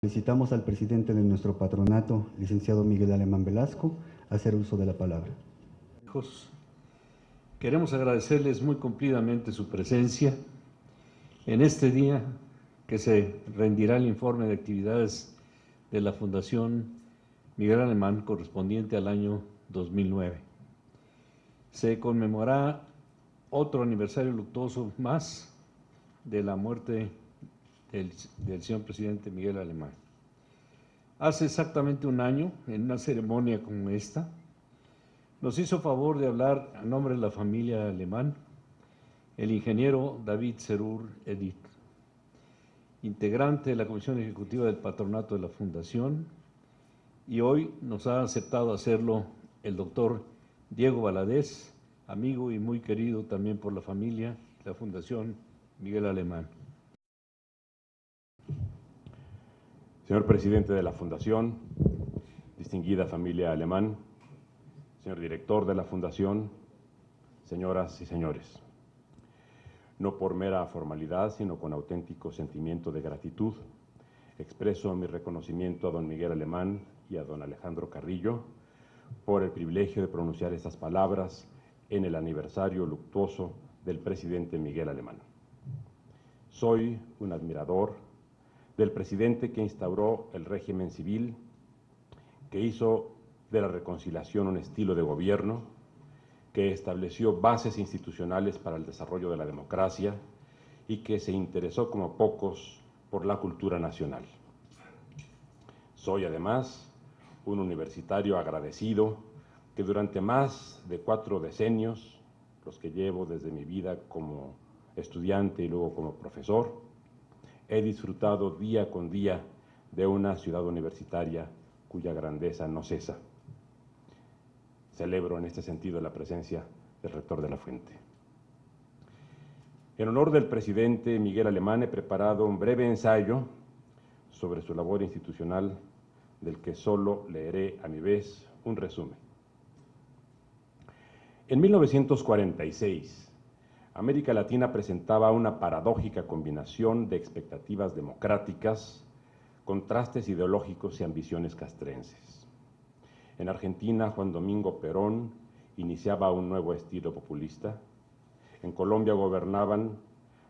Solicitamos al presidente de nuestro patronato, licenciado Miguel Alemán Velasco, hacer uso de la palabra. Hijos, queremos agradecerles muy cumplidamente su presencia en este día que se rendirá el informe de actividades de la Fundación Miguel Alemán correspondiente al año 2009. Se conmemorará otro aniversario luctuoso más de la muerte del señor presidente Miguel Alemán. Hace exactamente un año, en una ceremonia como esta, nos hizo favor de hablar a nombre de la familia Alemán el ingeniero David Serur Edith, integrante de la Comisión Ejecutiva del Patronato de la Fundación, y hoy nos ha aceptado hacerlo el doctor Diego Valadez, amigo y muy querido también por la familia, la Fundación Miguel Alemán. Señor presidente de la Fundación, distinguida familia Alemán, señor director de la Fundación, señoras y señores. No por mera formalidad, sino con auténtico sentimiento de gratitud, expreso mi reconocimiento a don Miguel Alemán y a don Alejandro Carrillo por el privilegio de pronunciar estas palabras en el aniversario luctuoso del presidente Miguel Alemán. Soy un admirador del presidente que instauró el régimen civil, que hizo de la reconciliación un estilo de gobierno, que estableció bases institucionales para el desarrollo de la democracia y que se interesó como pocos por la cultura nacional. Soy además un universitario agradecido que durante más de 4 decenios, los que llevo desde mi vida como estudiante y luego como profesor, he disfrutado día con día de una ciudad universitaria cuya grandeza no cesa. Celebro en este sentido la presencia del rector de la Fuente. En honor del presidente Miguel Alemán he preparado un breve ensayo sobre su labor institucional, del que solo leeré a mi vez un resumen. En 1946, América Latina presentaba una paradójica combinación de expectativas democráticas, contrastes ideológicos y ambiciones castrenses. En Argentina, Juan Domingo Perón iniciaba un nuevo estilo populista. En Colombia gobernaban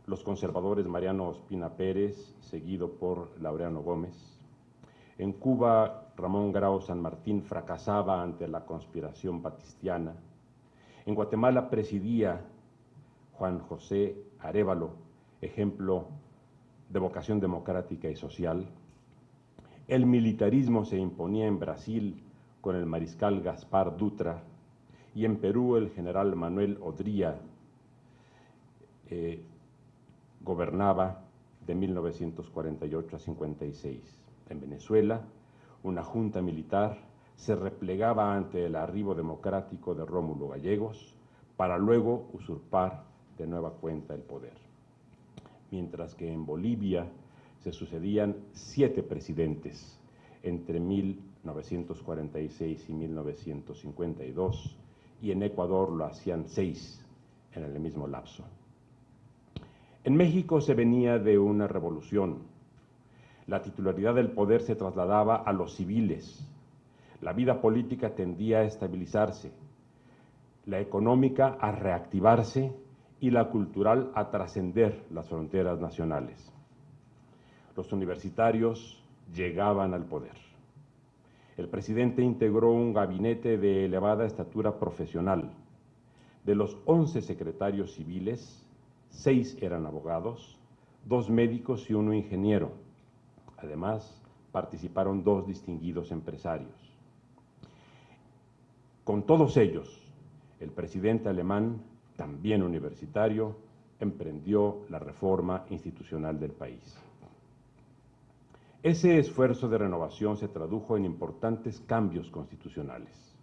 los conservadores Mariano Ospina Pérez, seguido por Laureano Gómez. En Cuba, Ramón Grau San Martín fracasaba ante la conspiración batistiana. En Guatemala presidía Juan José Arévalo, ejemplo de vocación democrática y social. El militarismo se imponía en Brasil con el mariscal Gaspar Dutra y en Perú el general Manuel Odría gobernaba de 1948 a 56. En Venezuela, una junta militar se replegaba ante el arribo democrático de Rómulo Gallegos para luego usurpar de nueva cuenta el poder. Mientras que en Bolivia se sucedían 7 presidentes entre 1946 y 1952, y en Ecuador lo hacían 6 en el mismo lapso. En México se venía de una revolución. La titularidad del poder se trasladaba a los civiles. La vida política tendía a estabilizarse, la económica a reactivarse y la cultural a trascender las fronteras nacionales. Los universitarios llegaban al poder. El presidente integró un gabinete de elevada estatura profesional. De los 11 secretarios civiles, 6 eran abogados, 2 médicos y 1 ingeniero. Además, participaron 2 distinguidos empresarios. Con todos ellos, el presidente Alemán, también universitario, emprendió la reforma institucional del país. Ese esfuerzo de renovación se tradujo en importantes cambios constitucionales.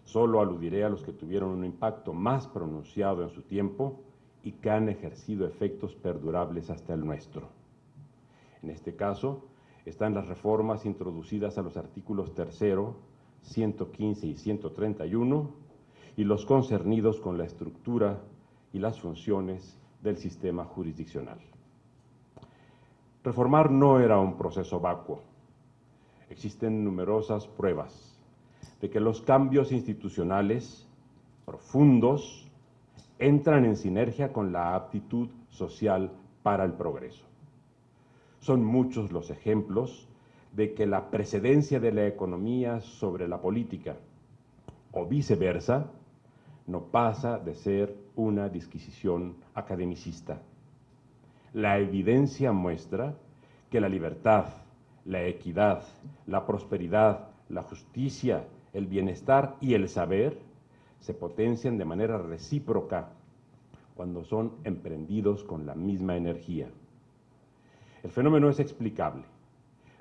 Solo aludiré a los que tuvieron un impacto más pronunciado en su tiempo y que han ejercido efectos perdurables hasta el nuestro. En este caso, están las reformas introducidas a los artículos 3º, 115 y 131, y los concernidos con la estructura y las funciones del sistema jurisdiccional. Reformar no era un proceso vacuo. Existen numerosas pruebas de que los cambios institucionales profundos entran en sinergia con la aptitud social para el progreso. Son muchos los ejemplos de que la precedencia de la economía sobre la política, o viceversa, no pasa de ser una disquisición academicista. La evidencia muestra que la libertad, la equidad, la prosperidad, la justicia, el bienestar y el saber se potencian de manera recíproca cuando son emprendidos con la misma energía. El fenómeno es explicable.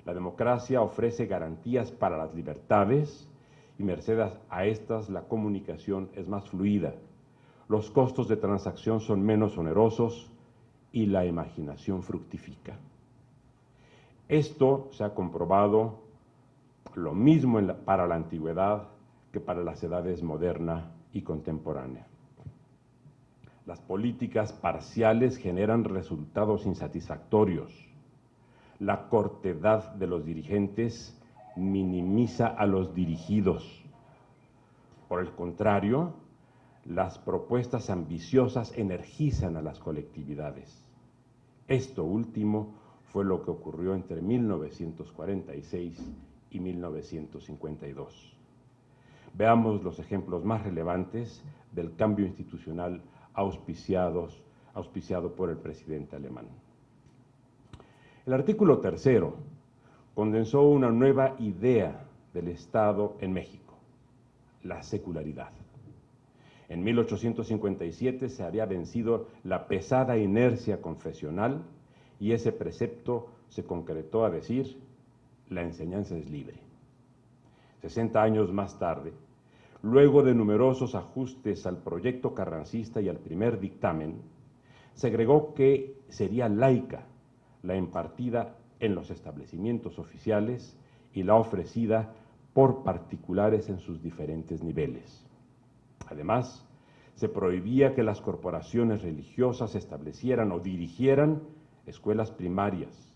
La democracia ofrece garantías para las libertades y merced a estas la comunicación es más fluida, los costos de transacción son menos onerosos y la imaginación fructifica. Esto se ha comprobado lo mismo para la antigüedad que para las edades moderna y contemporánea. Las políticas parciales generan resultados insatisfactorios. La cortedad de los dirigentes minimiza a los dirigidos. Por el contrario, las propuestas ambiciosas energizan a las colectividades. Esto último fue lo que ocurrió entre 1946 y 1952. Veamos los ejemplos más relevantes del cambio institucional auspiciado por el presidente alemán. El artículo 3 condensó una nueva idea del Estado en México, la secularidad. En 1857 se había vencido la pesada inercia confesional y ese precepto se concretó a decir, la enseñanza es libre. 60 años más tarde, luego de numerosos ajustes al proyecto carrancista y al primer dictamen, se agregó que sería laica la impartida en los establecimientos oficiales y la ofrecida por particulares en sus diferentes niveles. Además, se prohibía que las corporaciones religiosas establecieran o dirigieran escuelas primarias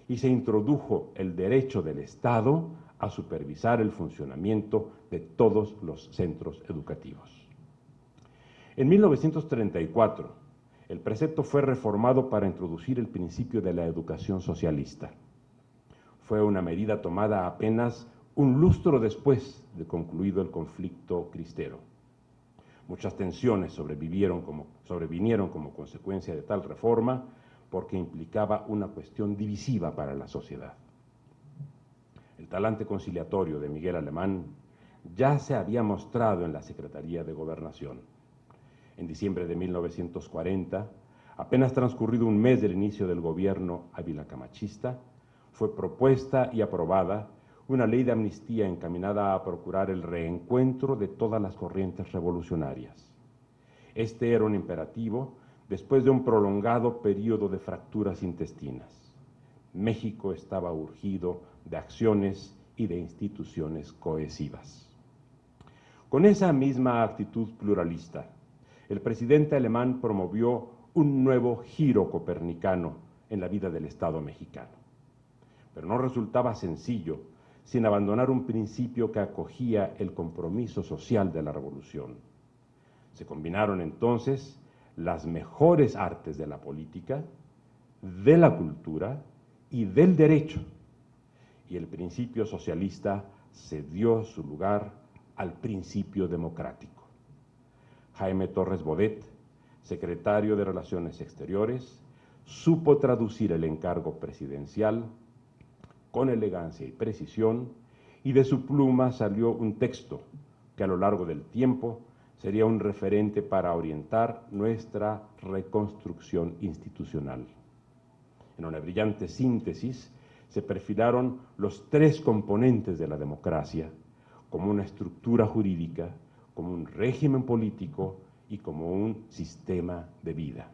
y se introdujo el derecho del Estado a supervisar el funcionamiento de todos los centros educativos. En 1934, el precepto fue reformado para introducir el principio de la educación socialista. Fue una medida tomada apenas un lustro después de concluido el conflicto cristero. Muchas tensiones sobrevinieron como consecuencia de tal reforma porque implicaba una cuestión divisiva para la sociedad. El talante conciliatorio de Miguel Alemán ya se había mostrado en la Secretaría de Gobernación. En diciembre de 1940, apenas transcurrido un mes del inicio del gobierno avilacamachista, fue propuesta y aprobada una ley de amnistía encaminada a procurar el reencuentro de todas las corrientes revolucionarias. Este era un imperativo después de un prolongado periodo de fracturas intestinas. México estaba urgido de acciones y de instituciones cohesivas. Con esa misma actitud pluralista, el presidente alemán promovió un nuevo giro copernicano en la vida del Estado mexicano. Pero no resultaba sencillo sin abandonar un principio que acogía el compromiso social de la revolución. Se combinaron entonces las mejores artes de la política, de la cultura y del derecho, y el principio socialista cedió su lugar al principio democrático. Jaime Torres Bodet, secretario de Relaciones Exteriores, supo traducir el encargo presidencial con elegancia y precisión, y de su pluma salió un texto que a lo largo del tiempo sería un referente para orientar nuestra reconstrucción institucional. En una brillante síntesis se perfilaron los tres componentes de la democracia, como una estructura jurídica, como un régimen político y como un sistema de vida.